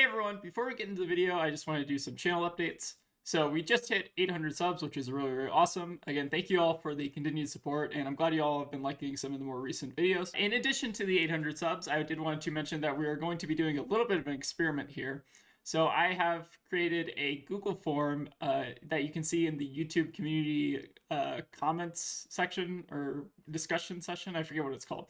everyone, before we get into the video, I just want to do some channel updates. So we just hit 800 subs, which is really awesome. Again, thank you all for the continued support, and I'm glad you all have been liking some of the more recent videos. In addition to the 800 subs, I did want to mention that we are going to be doing a little bit of an experiment here. So I have created a Google form that you can see in the YouTube community comments section or discussion session. I forget what it's called.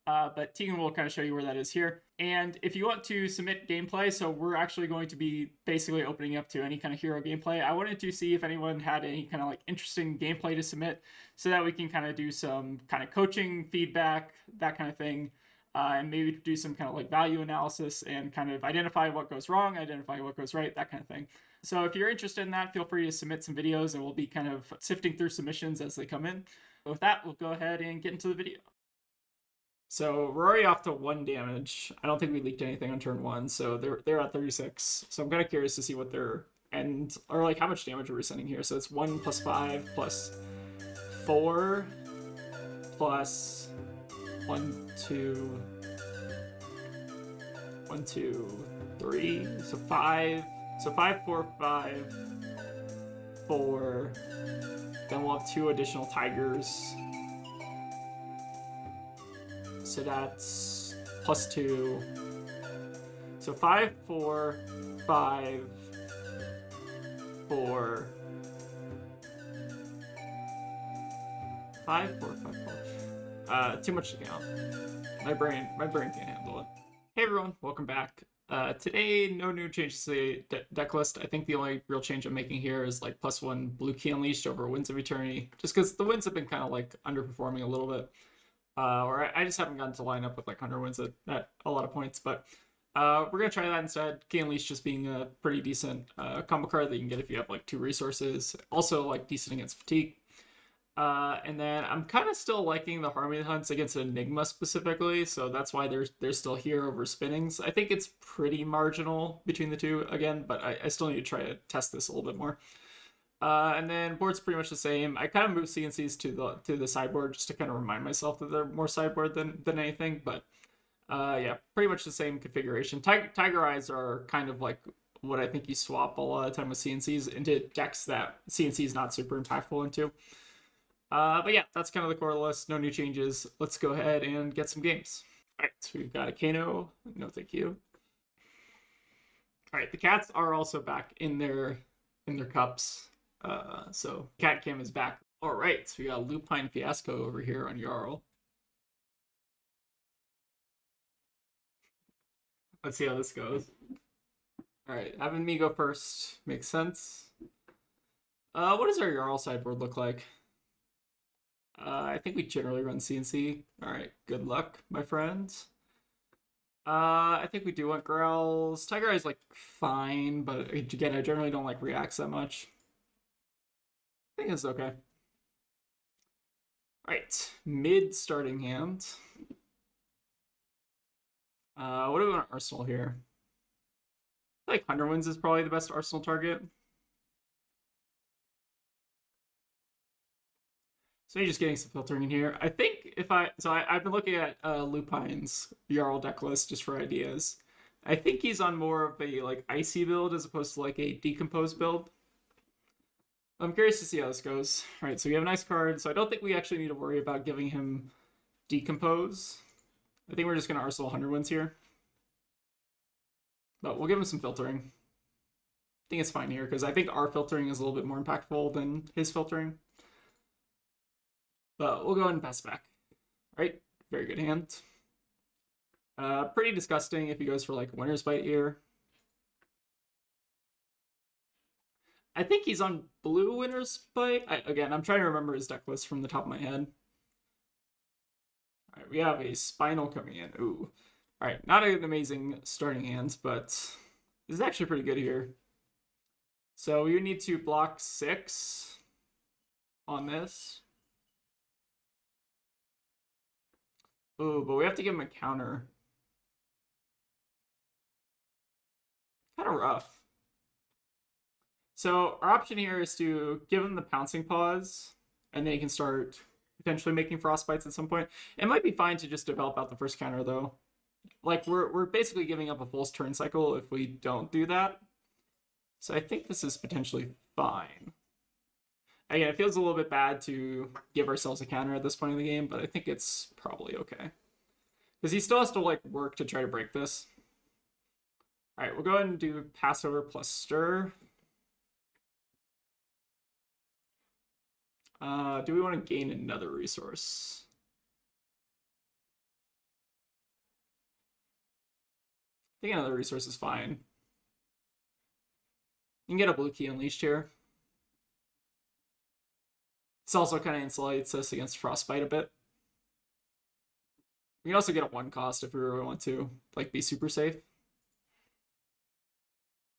But Tegan will kind of show you where that is here. And if you want to submit gameplay, so we're actually going to be basically opening up to any kind of hero gameplay. I wanted to see if anyone had any kind of like interesting gameplay to submit so that we can kind of do some kind of coaching, feedback, that kind of thing. And maybe do some kind of like value analysis and kind of identify what goes wrong, identify what goes right, that kind of thing. So if you're interested in that, feel free to submit some videos and we'll be kind of sifting through submissions as they come in. But with that, we'll go ahead and get into the video. So we're already off to 1 damage. I don't think we leaked anything on turn 1, so they're at 36. So I'm kind of curious to see what their end, or like how much damage are we sending here. So it's 1 plus 5 plus 4 plus 1, 2, 1, 2, 3. So 5. So 5, 4, 5, 4. Then we'll have 2 additional tigers. So that's plus 2. So 5, 4, 5, 4, 5, 4, 5, 4. Too much to count. My brain can't handle it. Hey everyone, welcome back. Today, no new changes to the deck list. I think the only real change I'm making here is like +1 Blue Key Unleashed over Winds of Eternity, just because the Winds have been kind of like underperforming a little bit. Or I just haven't gotten to line up with like 100 wins at a lot of points, but we're going to try that instead. Key Unleashed just being a pretty decent combo card that you can get if you have like 2 resources. Also like decent against Fatigue. And then I'm kind of still liking the Harmony Hunts against Enigma specifically, so that's why they're still here over Spinnings. I think it's pretty marginal between the two again, but I still need to try to test this a little bit more. And then board's pretty much the same. I kind of moved CNCs to the sideboard just to kind of remind myself that they're more sideboard than anything. But yeah, pretty much the same configuration. Tiger Eyes are kind of like what I think you swap a lot of time with CNCs into decks that CNC is not super impactful into. But yeah, that's kind of the core list. No new changes. Let's go ahead and get some games. All right, so we've got a Kano. No, thank you. All right, the cats are also back in their cups. So Cat Cam is back. All right, so we got Lupinefiasco over here on Jarl. Let's see how this goes. All right, having me go first makes sense. What does our Jarl sideboard look like? I think we generally run CNC. All right, good luck, my friends. I think we do want growls. Tiger Eye's like fine, but again, I generally don't like reacts that much. I think it's okay. Alright, mid starting hand. What do we want Arsenal here? I feel like 100 wins is probably the best Arsenal target. So you're just getting some filtering in here. I think if I've been looking at Lupine's Jarl deck list just for ideas. I think he's on more of a like icy build as opposed to like a decomposed build. I'm curious to see how this goes. All right, so we have a nice card. So I don't think we actually need to worry about giving him Decompose. I think we're just going to Arsenal 100 wins here. But we'll give him some filtering. I think it's fine here because I think our filtering is a little bit more impactful than his filtering. But we'll go ahead and pass back. All right, very good hand. Pretty disgusting if he goes for like Winter's Bite here. I think he's on blue Winter's Bite. Again, I'm trying to remember his deck list from the top of my head. All right, we have a Spinal coming in. Ooh. All right, not an amazing starting hand, but this is actually pretty good here. So you need to block 6 on this. Ooh, but we have to give him a counter. Kind of rough. So our option here is to give him the Pouncing Paws, and then he can start potentially making Frostbites at some point. It might be fine to just develop out the first counter, though. like we're basically giving up a full turn cycle if we don't do that. So I think this is potentially fine. Again, it feels a little bit bad to give ourselves a counter at this point in the game, but I think it's probably okay. Because he still has to like work to try to break this. All right, we'll go ahead and do Passover plus Stir. Do we want to gain another resource? I think another resource is fine. You can get a blue key unleashed here. This also kind of insulates us against Frostbite a bit. We can also get a 1 cost if we really want to, like, be super safe.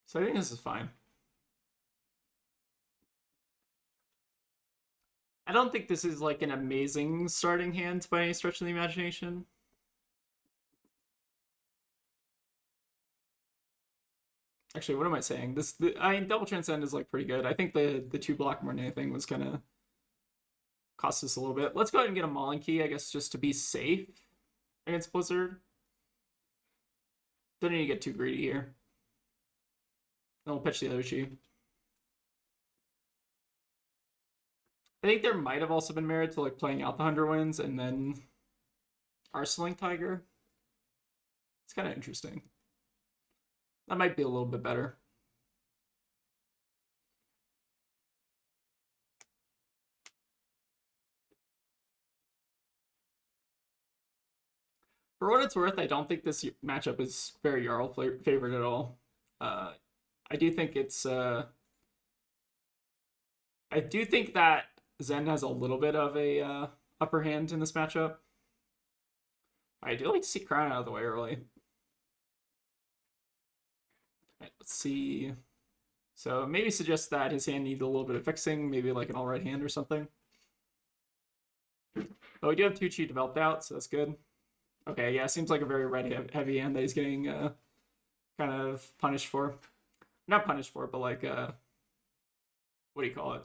So I think this is fine. I don't think this is like an amazing starting hand by any stretch of the imagination. Actually, what am I saying? I mean, Double Transcend is like pretty good. I think the 2 block more than anything was gonna cost us a little bit. Let's go ahead and get a Mauling Key, I guess, just to be safe against Blizzard. Don't need to get too greedy here. Then we'll pitch the other Chi. I think there might have also been merit to like playing out the 100 wins and then Arsenaling Tiger. It's kind of interesting. That might be a little bit better. For what it's worth, I don't think this matchup is very Jarl favored at all. I do think it's. I do think that Zen has a little bit of a upper hand in this matchup. I do like to see Crown out of the way early. Right, let's see. So maybe suggest that his hand needs a little bit of fixing, maybe like an all right hand or something. But we do have 2 Chi developed out, so that's good. Okay, yeah, seems like a very red heavy hand that he's getting kind of punished for. Not punished for, but like what do you call it?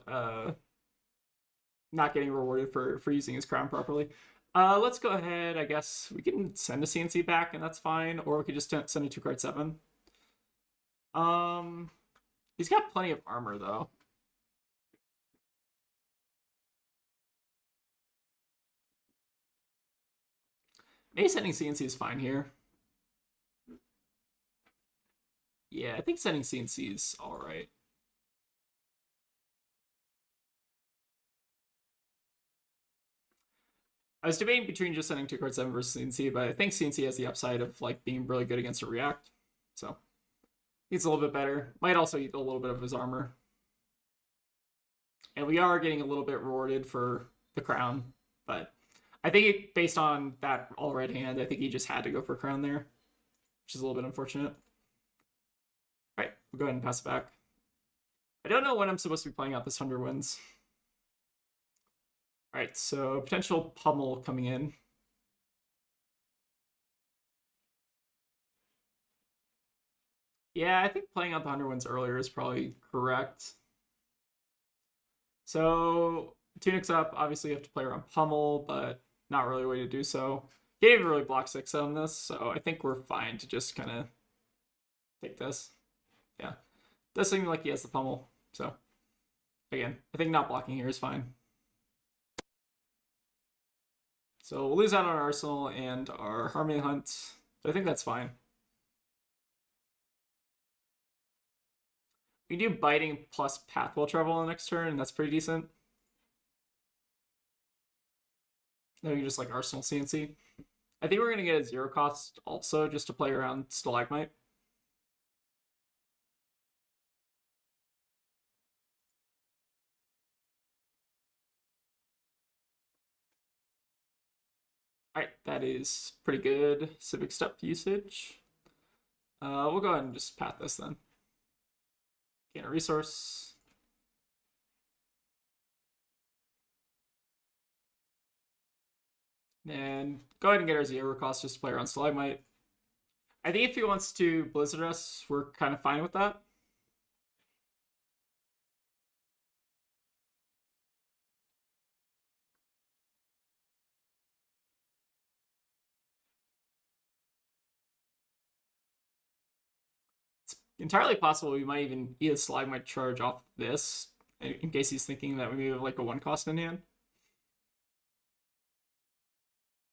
Not getting rewarded for using his crown properly. Let's go ahead. I guess we can send a CNC back, and that's fine. Or we could just send a 2-card 7. He's got plenty of armor though. Maybe sending CNC is fine here. Yeah, I think sending CNC is all right. I was debating between just sending 2-card 7 versus CNC, but I think CNC has the upside of like being really good against a react. So he's a little bit better. Might also eat a little bit of his armor. And we are getting a little bit rewarded for the crown, but I think based on that all red hand, I think he just had to go for crown there, which is a little bit unfortunate. All right, we'll go ahead and pass it back. I don't know when I'm supposed to be playing out this 100 wins. All right, so potential pummel coming in. Yeah, I think playing out the 100 wins earlier is probably correct. So Tunic's up. Obviously, you have to play around pummel, but not really a way to do so. Can't even really block 6 on this, so I think we're fine to just kind of take this. Yeah, does seem like he has the pummel. So again, I think not blocking here is fine. So we'll lose out on our Arsenal and our Harmony Hunt. But I think that's fine. We do biting plus path will travel on the next turn, and that's pretty decent. Then we can just like Arsenal CNC. I think we're gonna get a 0 cost also just to play around Stalagmite. Alright, that is pretty good Civic Step usage. We'll go ahead and just path this then. Gain a resource. And go ahead and get our 0 cost just to play around Stalagmite. I think if he wants to Blizzard us, we're kind of fine with that. Entirely possible we might even eat a Stalagmite charge off this, in case he's thinking that we may have like a 1-cost in hand.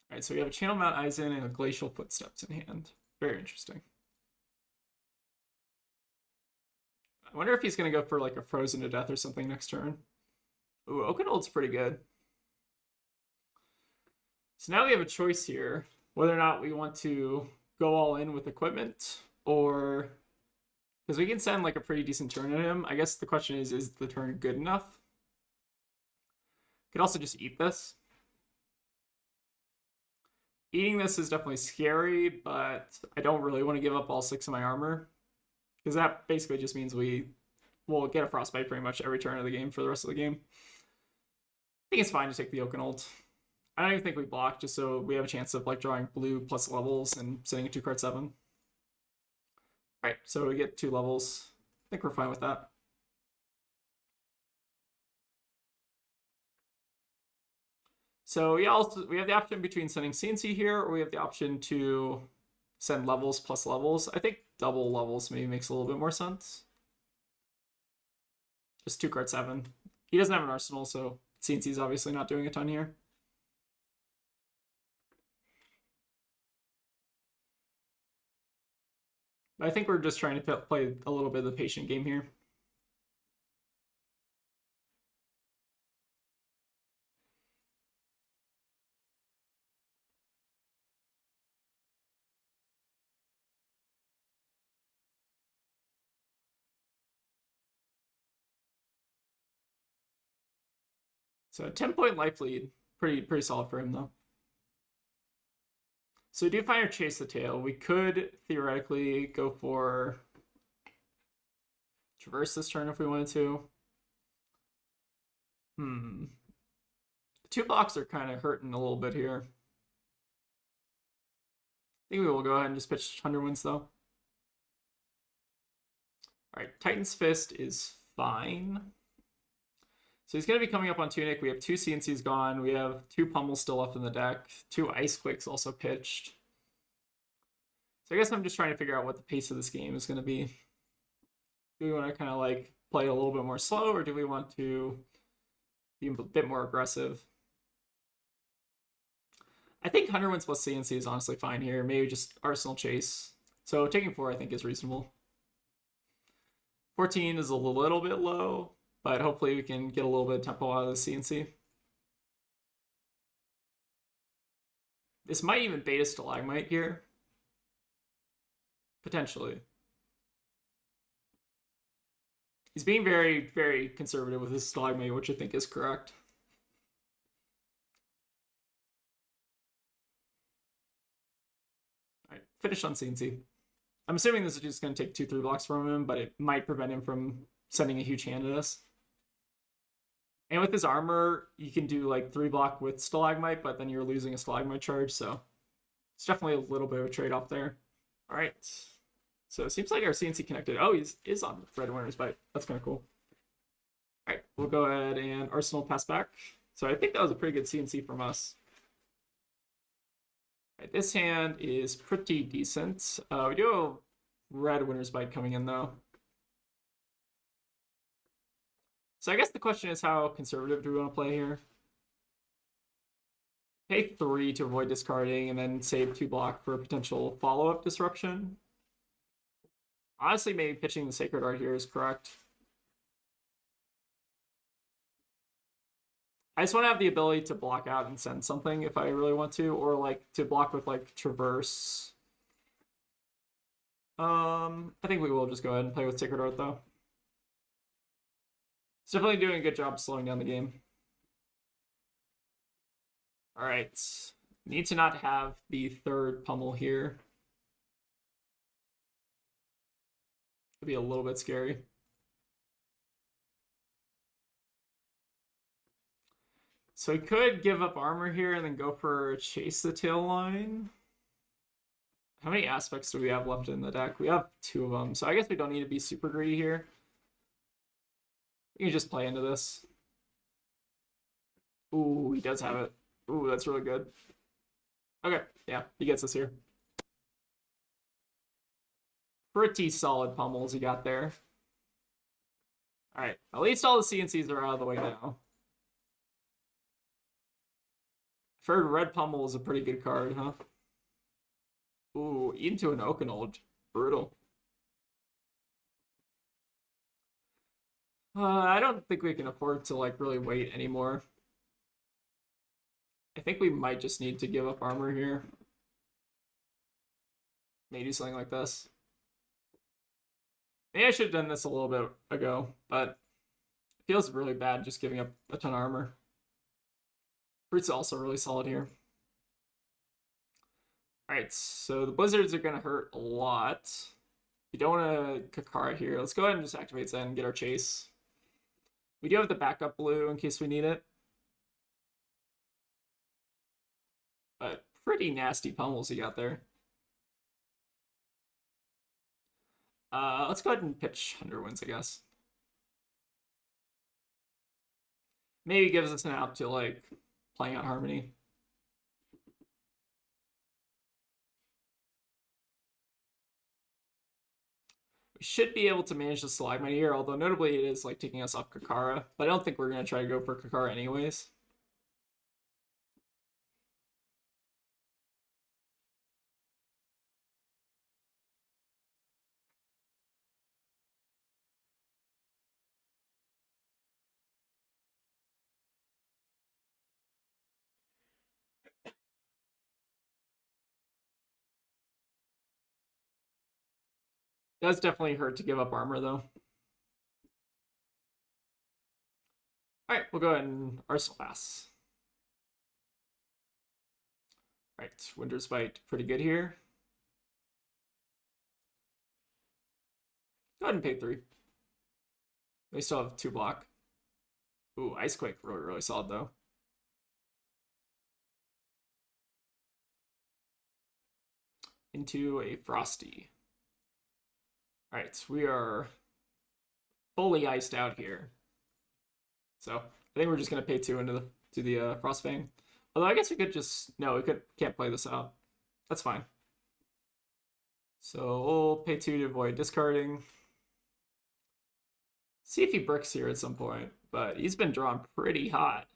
Alright, so we have a Channel Mount Eisen and a Glacial Footsteps in hand. Very interesting. I wonder if he's going to go for like a Frozen to Death or something next turn. Ooh, Oakenold's pretty good. So now we have a choice here, whether or not we want to go all in with equipment, or... Because we can send like a pretty decent turn at him. I guess the question is the turn good enough? Could also just eat this. Eating this is definitely scary, but I don't really want to give up all 6 of my armor. Because that basically just means we will get a Frostbite pretty much every turn of the game for the rest of the game. I think it's fine to take the Oakenold. I don't even think we block, just so we have a chance of like drawing blue plus levels and sitting at 2-card 7. Alright, so we get 2 levels. I think we're fine with that. So yeah, also, we have the option between sending CNC here, or we have the option to send levels plus levels. I think double levels maybe makes a little bit more sense. Just 2-card 7. He doesn't have an arsenal, so CNC is obviously not doing a ton here. But I think we're just trying to play a little bit of the patient game here. So 10-point life lead. Pretty solid for him, though. So we do find or chase the tail. We could theoretically go for Traverse this turn if we wanted to. The 2 blocks are kind of hurting a little bit here. I think we will go ahead and just pitch 100 Winds, though. Alright, Titan's Fist is fine. So he's going to be coming up on Tunic. We have 2 CNCs gone. We have 2 Pummels still left in the deck. 2 Ice Quakes also pitched. So I guess I'm just trying to figure out what the pace of this game is going to be. Do we want to kind of like play a little bit more slow, or do we want to be a bit more aggressive? I think 100 Winds plus CNC is honestly fine here. Maybe just Arsenal Chase. So taking 4 I think is reasonable. 14 is a little bit low, but hopefully we can get a little bit of tempo out of the CNC. This might even bait a Stalagmite here. Potentially. He's being very, very conservative with his Stalagmite, which I think is correct. Alright, finish on CNC. I'm assuming this is just going to take 2-3 blocks from him, but it might prevent him from sending a huge hand at us. And with his armor, you can do like 3 block with Stalagmite, but then you're losing a Stalagmite charge, so it's definitely a little bit of a trade-off there. Alright. So it seems like our CNC connected. Oh, he is on Red Winner's Bite. That's kind of cool. Alright, we'll go ahead and Arsenal pass back. So I think that was a pretty good CNC from us. Right, this hand is pretty decent. We do have a Red Winner's Bite coming in, though. So I guess the question is, how conservative do we want to play here? Pay 3 to avoid discarding, and then save 2 block for a potential follow-up disruption. Honestly, maybe pitching the Sacred Art here is correct. I just want to have the ability to block out and send something if I really want to, or like to block with like Traverse. I think we will just go ahead and play with Sacred Art, though. It's definitely doing a good job slowing down the game. Alright. Need to not have the 3rd Pummel here. It'd be a little bit scary. So we could give up armor here and then go for Chase the Tail line. How many aspects do we have left in the deck? We have 2 of them, so I guess we don't need to be super greedy here. You can just play into this. Ooh, he does have it. Ooh, that's really good. Okay, yeah, he gets us here. Pretty solid pummels you got there. All right, at least all the CNCs are out of the way now. I've heard Red Pummel is a pretty good card, huh? Ooh, into an Okanold. Brutal. I don't think we can afford to like really wait anymore. I think we might just need to give up armor here. Maybe do something like this. Maybe I should have done this a little bit ago, but it feels really bad just giving up a ton of armor. Fruit's also really solid here. Alright, so the blizzards are going to hurt a lot. You don't want to Kakara here. Let's go ahead and just activate Zen and get our chase. We do have the backup blue in case we need it. But pretty nasty pummels you got there. Let's go ahead and pitch 100 wins, I guess. Maybe gives us an out to like playing out Harmony. We should be able to manage the Stalagmite here, although notably it is like taking us off Kakara. But I don't think we're going to try to go for Kakara anyways. Does definitely hurt to give up armor, though. Alright, we'll go ahead and Arsenal Pass. Alright, Winter's Bite, pretty good here. Go ahead and pay 3. They still have 2 block. Ooh, Icequake, really, really solid, though. Into a Frosty. Alright, we are fully iced out here. So I think we're just gonna pay 2 into the Frostfang. Although I guess we could just can't play this out. That's fine. So we'll pay 2 to avoid discarding. See if he bricks here at some point, but he's been drawn pretty hot.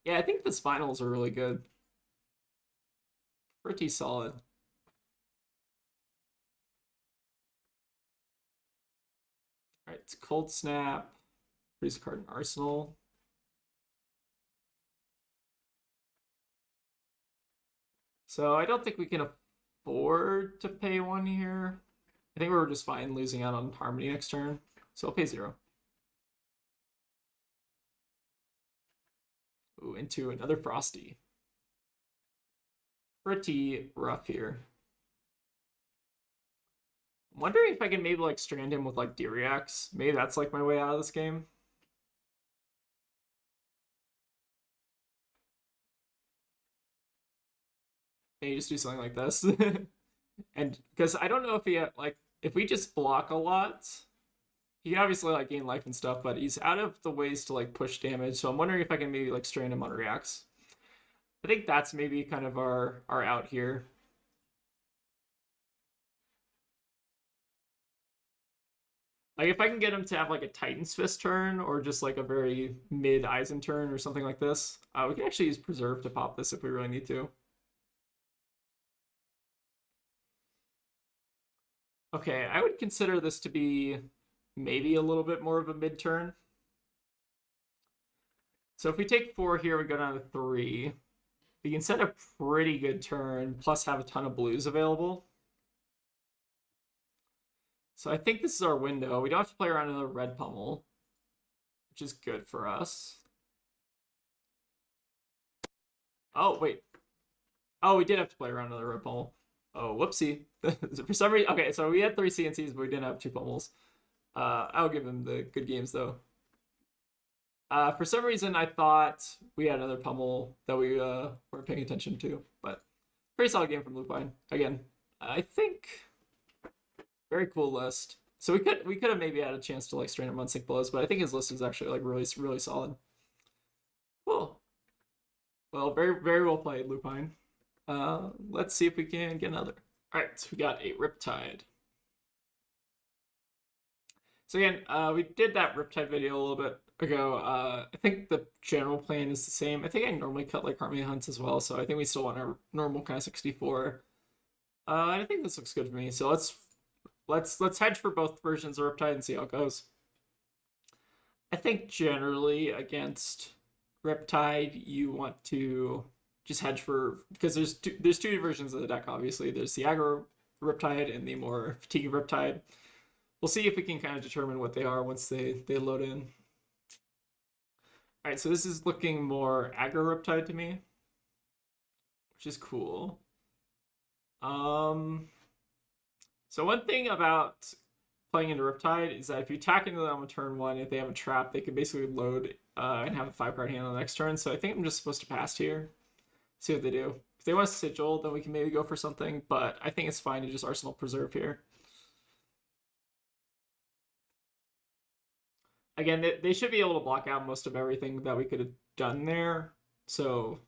Yeah, I think the Spinals are really good. Pretty solid. Alright, it's Cold Snap. Freeze a card in Arsenal. So I don't think we can afford to pay 1 here. I think we're just fine losing out on Harmony next turn. So I'll pay 0. Ooh, into another Frosty. Pretty rough here. I'm wondering if I can maybe like strand him with like D-Reacts. Maybe that's like my way out of this game. Maybe just do something like this. And because I don't know if he like if we just block a lot, he can obviously like gain life and stuff, but he's out of the ways to like push damage. So I'm wondering if I can maybe like strand him on reacts. I think that's maybe kind of our out here. Like if I can get him to have like a Titan's Fist turn or just like a very mid Eisen turn or something like this, we can actually use Preserve to pop this if we really need to. Okay, I would consider this to be maybe a little bit more of a mid turn. So if we take 4 here, we go down to 3. We can set a pretty good turn, plus have a ton of blues available. So I think this is our window. We don't have to play around another red pummel, which is good for us. Oh, wait. Oh, we did have to play around another red pummel. Oh, whoopsie. For some reason, okay, so we had 3 CNCs, but we didn't have 2 pummels. I'll give him the good games, though. For some reason, I thought we had another pummel that we weren't paying attention to, but pretty solid game from Lupine. Again, I think very cool list. So we could have maybe had a chance to like strand him on sync blows, but I think his list is actually like really really solid. Cool. Well, very, very well played, Lupine. Let's see if we can get another. All right, so we got a Riptide. So again, we did that Riptide video a little bit ago. I think the general plan is the same. I think I normally cut like Harmony Hunts as well, so I think we still want our normal kind of 64. I think this looks good to me. So let's hedge for both versions of Riptide and see how it goes. I think generally against Riptide, you want to just hedge for, because there's two versions of the deck. Obviously, there's the aggro Riptide and the more fatigued Riptide. We'll see if we can kind of determine what they are once they load in. All right, so this is looking more aggro Riptide to me, which is cool. So one thing about playing into Riptide is that if you attack into them on turn one, if they have a trap, they can basically load and have a 5-card hand on the next turn. So I think I'm just supposed to pass here, see what they do. If they want to sigil, then we can maybe go for something, but I think it's fine to just Arsenal Preserve here. Again, they should be able to block out most of everything that we could have done there, so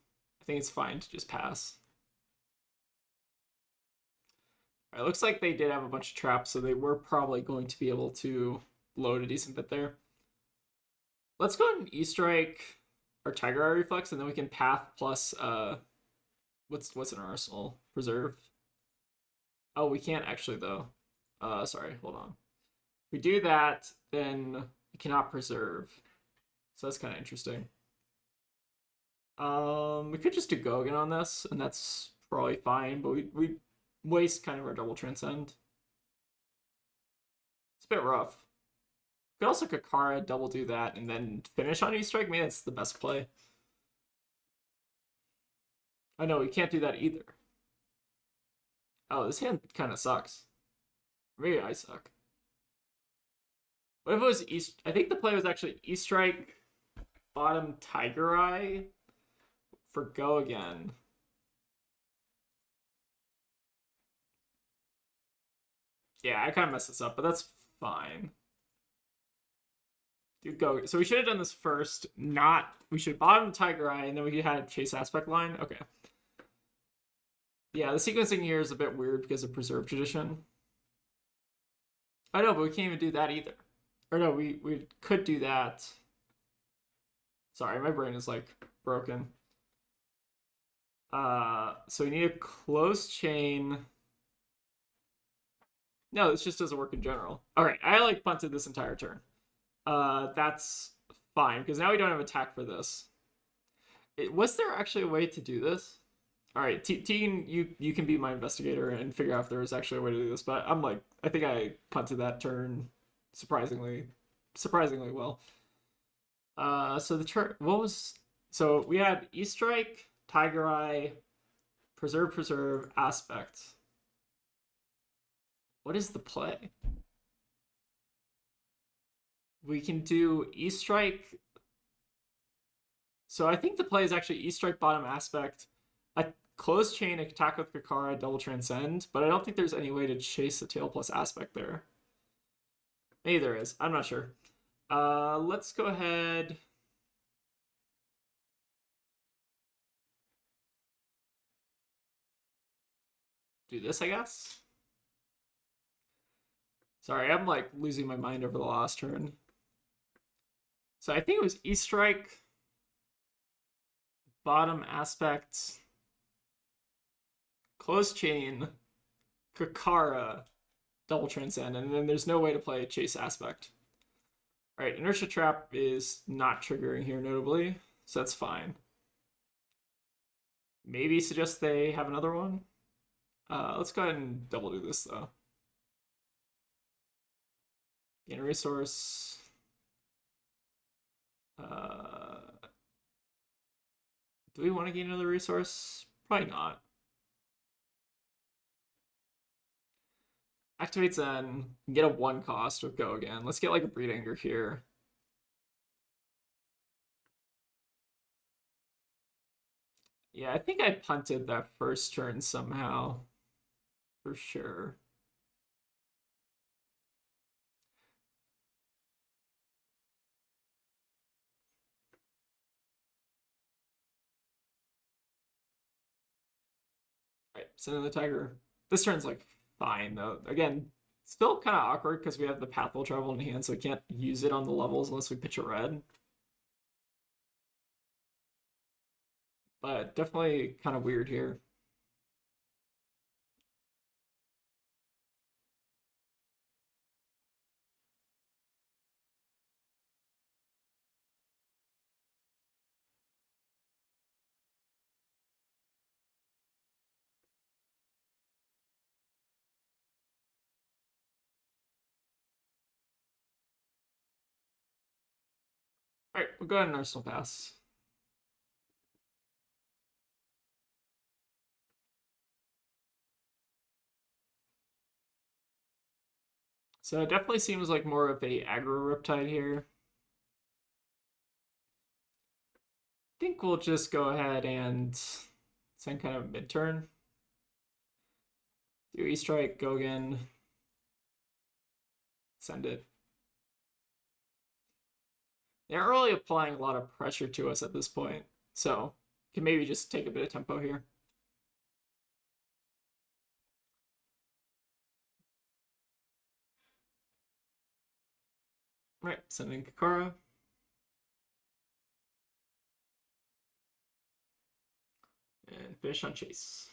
I think it's fine to just pass. All right, looks like they did have a bunch of traps, so they were probably going to be able to load a decent bit there. Let's go ahead and E-Strike our Tiger Eye Reflex, and then we can Path plus, what's in our arsenal? Preserve. Oh, we can't actually, though. Sorry, hold on. If we do that, then we cannot preserve. So that's kind of interesting. We could just do Gogan on this, and that's probably fine, but we waste kind of our double transcend. It's a bit rough. We could also Kakara, double do that, and then finish on E-Strike. Maybe that's the best play. I know, we can't do that either. Oh, this hand kind of sucks. Maybe I suck. What if it was East? I think the play was actually E-Strike, bottom Tiger Eye for Go again. Yeah, I kind of messed this up, but that's fine. Dude, Go. So we should have done this first. We should bottom Tiger Eye, and then we could have Chase Aspect line. Okay. Yeah, the sequencing here is a bit weird because of Preserve Tradition. I know, but we can't even do that either. Or no, we could do that. Sorry, my brain is like broken. So we need a close chain. No, this just doesn't work in general. Alright, I like punted this entire turn. That's fine, because now we don't have attack for this. Was there actually a way to do this? Alright, Tegan, you can be my investigator and figure out if there was actually a way to do this, but I think I punted that turn surprisingly well. So the turn, so we had E-Strike, Tiger Eye, Preserve, Aspect. What is the play? We can do E-Strike. So I think the play is actually E-Strike, bottom Aspect, a closed chain, attack with Kakara, double transcend, but I don't think there's any way to chase the tail plus Aspect there. Maybe there is. I'm not sure. Let's go ahead. Do this, I guess. Sorry, I'm like losing my mind over the last turn. So I think it was E-Strike, bottom Aspect, closed chain, Kakara, double transcend, and then there's no way to play Chase Aspect. All right, Inertia Trap is not triggering here notably, so that's fine. Maybe suggest they have another one. Let's go ahead and double do this though. Gain a resource. Do we want to gain another resource? Probably not. Activate Zen, get a 1 cost with Go again. Let's get like a Breed Anger here. Yeah, I think I punted that first turn somehow. For sure. send in the Tiger. This turn's like fine though. Again, still kind of awkward because we have the Pathful Travel in hand, so we can't use it on the levels unless we pitch a red. But definitely kind of weird here. Alright, we'll go ahead and Arsenal pass. So it definitely seems like more of a aggro Riptide here. I think we'll just go ahead and send kind of mid-turn. Do E-Strike, go again. Send it. They aren't really applying a lot of pressure to us at this point, so can maybe just take a bit of tempo here. Right, sending Kakara. And finish on Chase.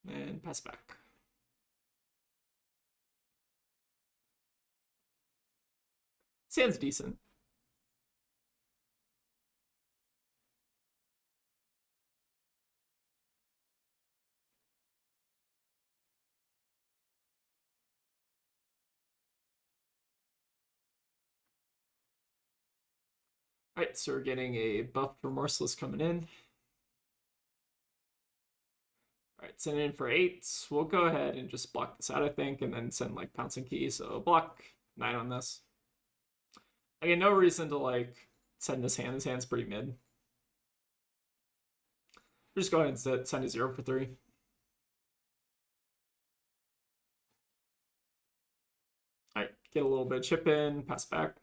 And pass back. Sounds decent. Alright, so we're getting a buff Remorseless coming in. Alright, send in for 8. We'll go ahead and just block this out, I think, and then send like Pouncing Key. So block 9 on this. Again, no reason to like send this hand. This hand's pretty mid. We're just go ahead and send a 0 for 3. Alright, get a little bit of chip in, pass back.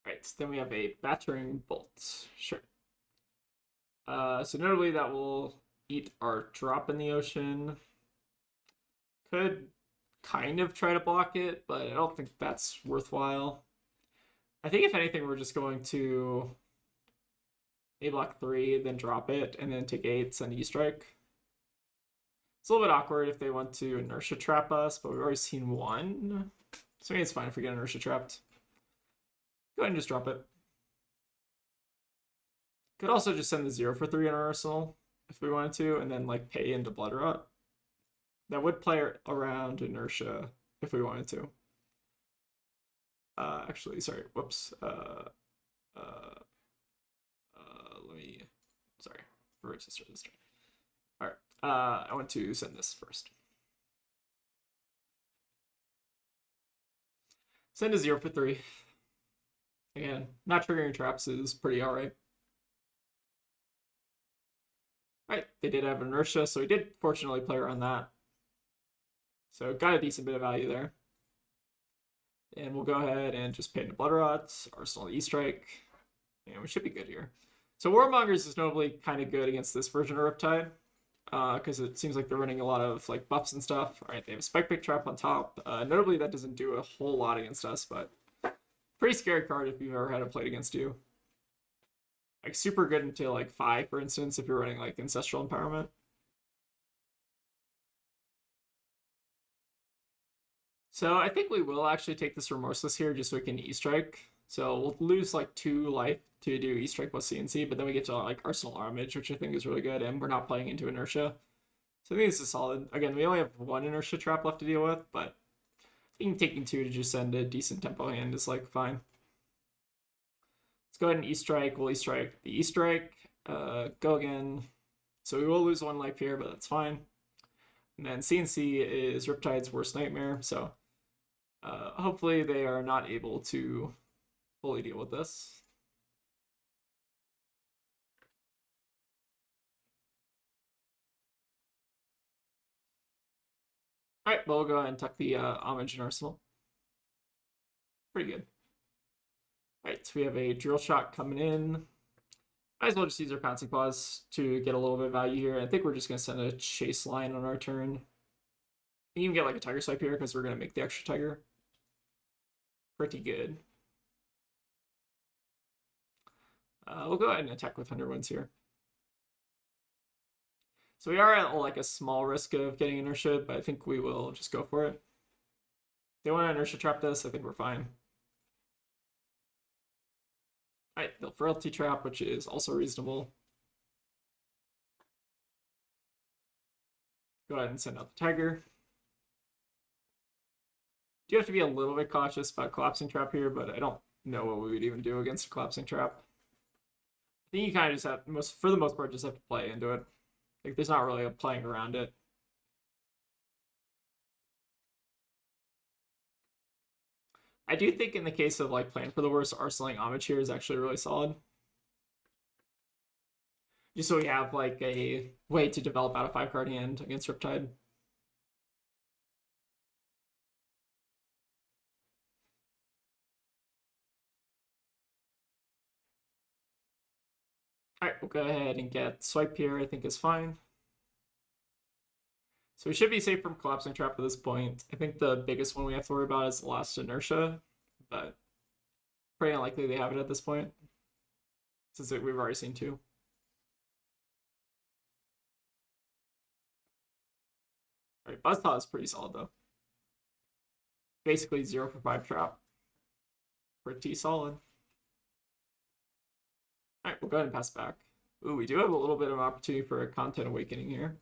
Right, then we have a Battering Bolt. Sure. So notably that will eat our drop in the ocean. Could kind of try to block it, but I don't think that's worthwhile. I think if anything, we're just going to A block 3, then drop it, and then take 8, send E-Strike. It's a little bit awkward if they want to inertia trap us, but we've already seen one. So maybe it's fine if we get inertia trapped. Go ahead and just drop it. Could also just send the 0 for 3 in our arsenal if we wanted to, and then like pay into Blood Rot. That would play around inertia if we wanted to. Actually, sorry, whoops. Let me, sorry, reverse this turn. All right, I want to send this first. Send a 0 for 3. Again, not triggering traps is pretty alright. Alright, they did have inertia, so we did fortunately play around that. So got a decent bit of value there. And we'll go ahead and just pay into Blood Rots, Arsenal E-Strike, and we should be good here. So Warmongers is notably kind of good against this version of Riptide, because it seems like they're running a lot of like buffs and stuff. Alright, they have a Spike Pick Trap on top. Notably that doesn't do a whole lot against us, but pretty scary card if you've ever had it played against you. Like super good until like 5, for instance, if you're running like Ancestral Empowerment. So I think we will actually take this Remorseless here just so we can E-Strike. So we'll lose like 2 life to do E-Strike plus CNC, but then we get to like Arsenal Armage, which I think is really good, and we're not playing into Inertia. So I think this is solid. Again, we only have 1 Inertia trap left to deal with, but I think taking 2 to just send a decent tempo hand is like fine. Let's go ahead and E-Strike. We'll E-Strike the E-Strike. Go again. So we will lose 1 life here, but that's fine. And then CNC is Riptide's worst nightmare, so hopefully they are not able to fully deal with this. Alright, well, we'll go ahead and tuck the homage in arsenal. Pretty good. Alright, so we have a drill shot coming in. Might as well just use our pouncing claws to get a little bit of value here. I think we're just going to send a chase line on our turn. You can even get like a tiger swipe here because we're going to make the extra tiger. Pretty good. We'll go ahead and attack with Thunder Winds here. So we are at like a small risk of getting inertia, but I think we will just go for it. If they want to inertia trap this, I think we're fine. Alright, they'll frailty trap, which is also reasonable. Go ahead and send out the tiger. Do have to be a little bit cautious about collapsing trap here, but I don't know what we would even do against a collapsing trap. I think you kind of just have, for the most part, just have to play into it. Like, there's not really a playing around it. I do think in the case of like plan for the worst, arsenaling homage here is actually really solid. Just so we have like a way to develop out a 5-card hand against Riptide. Alright, we'll go ahead and get swipe here, I think is fine. So we should be safe from collapsing trap at this point. I think the biggest one we have to worry about is the last inertia, but pretty unlikely they have it at this point, since we've already seen 2. Alright, Buzzsaw is pretty solid though. Basically 0 for 5 trap. Pretty solid. Alright, we'll go ahead and pass back. Ooh, we do have a little bit of opportunity for a content awakening here.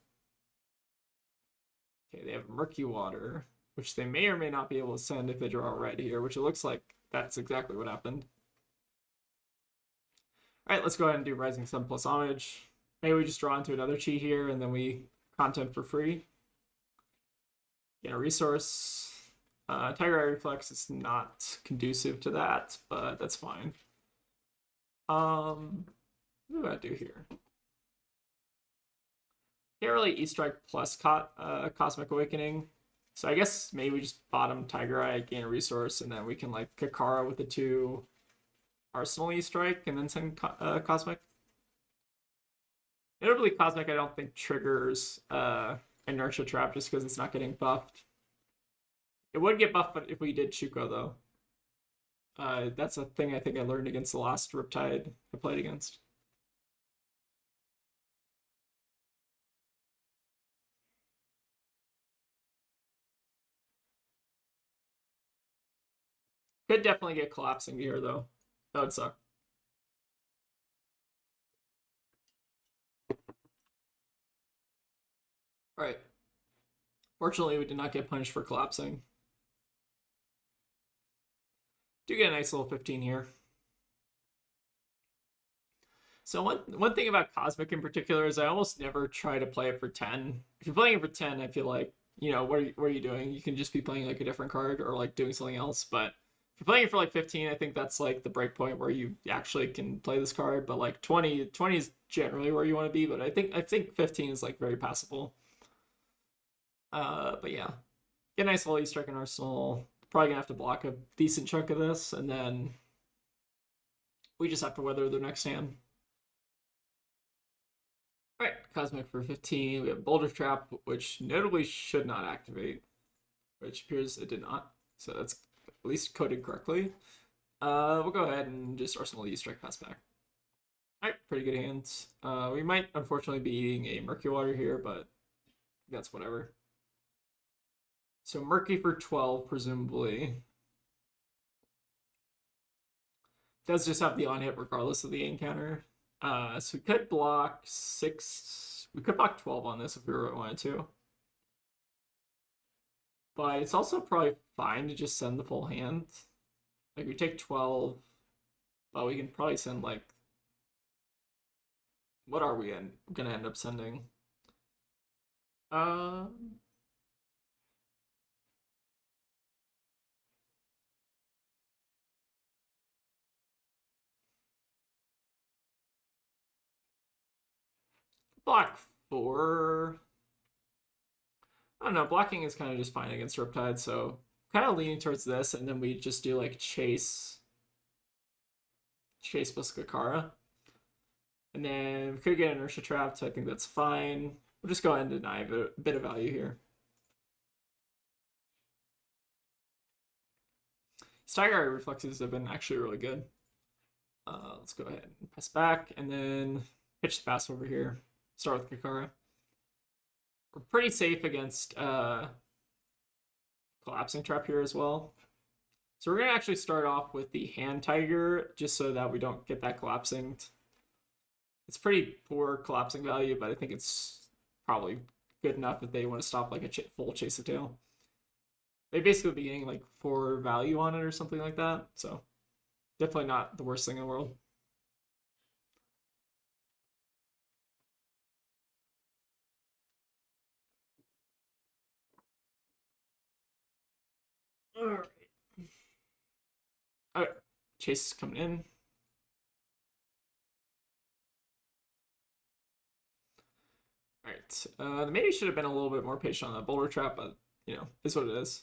Okay, they have murky water, which they may or may not be able to send if they draw a red here, which it looks like that's exactly what happened. Alright, let's go ahead and do Rising Sun plus Homage. Maybe we just draw into another chi here, and then we content for free. Get a resource. Tiger Eye Reflex is not conducive to that, but that's fine. What do I do here? Can't really E-Strike plus Cosmic Awakening. So I guess maybe we just bottom Tiger Eye, gain a resource, and then we can like Kakara with the 2 Arsenal E-Strike and then send Cosmic. Notably, Cosmic I don't think triggers Inertia Trap just because it's not getting buffed. It would get buffed if we did Shuko though. That's a thing I think I learned against the last Riptide I played against. Could definitely get collapsing here though. That would suck. Alright. Fortunately, we did not get punished for collapsing. Do get a nice little 15 here. So one thing about Cosmic in particular is I almost never try to play it for 10. If you're playing it for 10, I feel like, you know, what are you doing? You can just be playing like a different card or like doing something else. But if you're playing it for like 15, I think that's like the break point where you actually can play this card. But like 20 is generally where you want to be. But I think 15 is like very passable. But yeah, get a nice little E-Strike in Arsenal. Probably gonna have to block a decent chunk of this, and then we just have to weather their next hand. Alright, Cosmic for 15. We have Boulder Trap, which notably should not activate, which appears it did not. So that's at least coded correctly. We'll go ahead and just Arsenal E-Strike pass back. Alright, pretty good hands. We might unfortunately be eating a Murky Water here, but that's whatever. So Murky for 12, presumably. Does just have the on-hit regardless of the encounter. So we could block 6. We could block 12 on this if we really wanted to. But it's also probably fine to just send the full hand. Like we take 12, but we can probably send like... What are we gonna end up sending? Block 4. I don't know, blocking is kind of just fine against Riptide, so kind of leaning towards this, and then we just do like Chase plus Kakara. And then we could get Inertia trapped, so I think that's fine. We'll just go ahead and deny a bit of value here. Stagger reflexes have been actually really good. Let's go ahead and press back, and then pitch the pass over here. Start with Kakara. We're pretty safe against Collapsing Trap here as well. So we're going to actually start off with the Hand Tiger, just so that we don't get that collapsing. It's pretty poor collapsing value, but I think it's probably good enough if they want to stop like a full Chase of Tail. They basically be getting like 4 value on it or something like that, so definitely not the worst thing in the world. Alright. Alright, Chase is coming in. Alright, maybe should have been a little bit more patient on that boulder trap, but, you know, is what it is.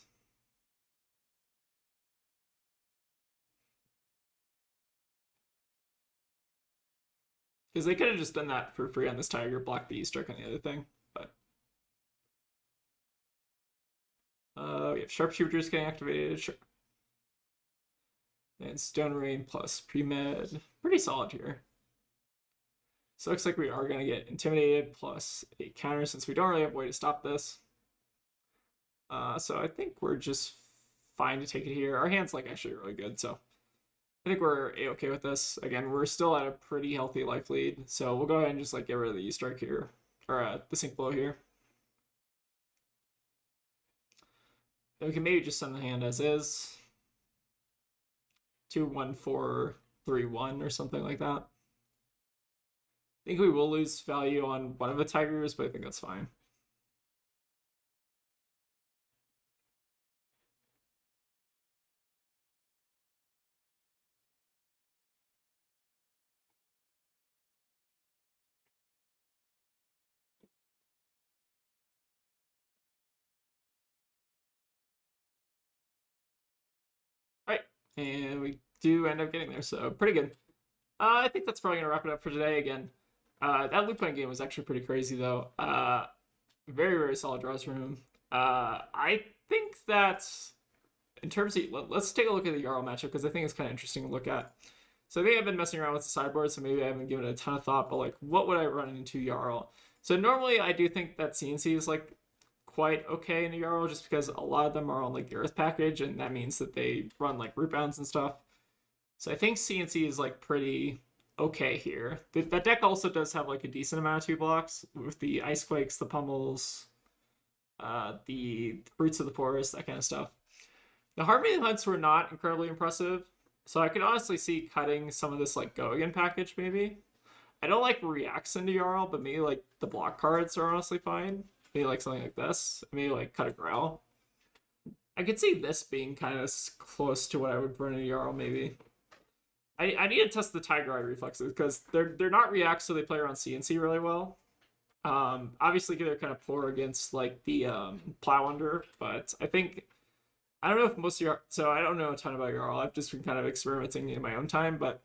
Because they could have just done that for free on this Tiger, block the E-Strike on the other thing, but... we have Sharpshooters getting activated, sure. And Stone Rain plus Pre-Med. Pretty solid here. So it looks like we are going to get Intimidated plus a counter since we don't really have a way to stop this. So I think we're just fine to take it here. Our hand's like actually really good, so I think we're a-okay with this. Again, we're still at a pretty healthy life lead, so we'll go ahead and just like get rid of the E-Strike here, or the Sink Blow here. Then we can maybe just send the hand as is. 2-1-4-3-1 or something like that. I think we will lose value on one of the Tigers, but I think that's fine. Alright, and we do end up getting there, so pretty good. I think that's probably going to wrap it up for today again. That Lupine game was actually pretty crazy, though. Very, very solid draws from him. I think that in terms of... Let's take a look at the Jarl matchup, because I think it's kind of interesting to look at. So I think I've been messing around with the sideboard, so maybe I haven't given it a ton of thought, but like, what would I run into Jarl? So normally I do think that CNC is like quite okay in a Jarl, just because a lot of them are on like the Earth package, and that means that they run like root bounds and stuff. So I think CNC is like pretty okay here. That deck also does have like a decent amount of 2 blocks with the Ice Quakes, the Pummels, the Fruits of the Forest, that kind of stuff. The Harmony Hunts were not incredibly impressive, so I could honestly see cutting some of this like Go Again package maybe. I don't like reacts into Jarl, but maybe like the block cards are honestly fine. Maybe like something like this. Maybe like cut a Growl. I could see this being kind of close to what I would run in Jarl maybe. I need to test the Tiger Eye reflexes because they're not reacts, so they play around CNC really well. Obviously they're kind of poor against like the Plow Under, but I think I don't know if most of your so I don't know a ton about Jarl. I've just been kind of experimenting in my own time, but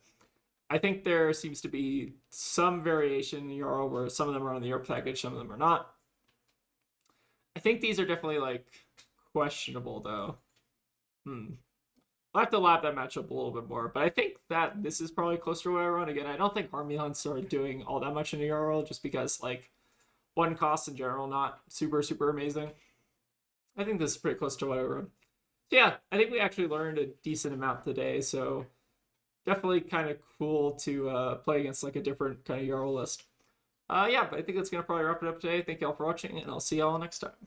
I think there seems to be some variation in Jarl where some of them are on the Europe package, some of them are not. I think these are definitely like questionable though. I'll have to lap that matchup a little bit more, but I think that this is probably closer to what I run. Again, I don't think Harmony Hunts are doing all that much in the Jarl, just because, like, 1 cost in general, not super, super amazing. I think this is pretty close to what I run. So yeah, I think we actually learned a decent amount today, so definitely kind of cool to play against, like, a different kind of Jarl list. Yeah, but I think that's going to probably wrap it up today. Thank you all for watching, and I'll see y'all next time.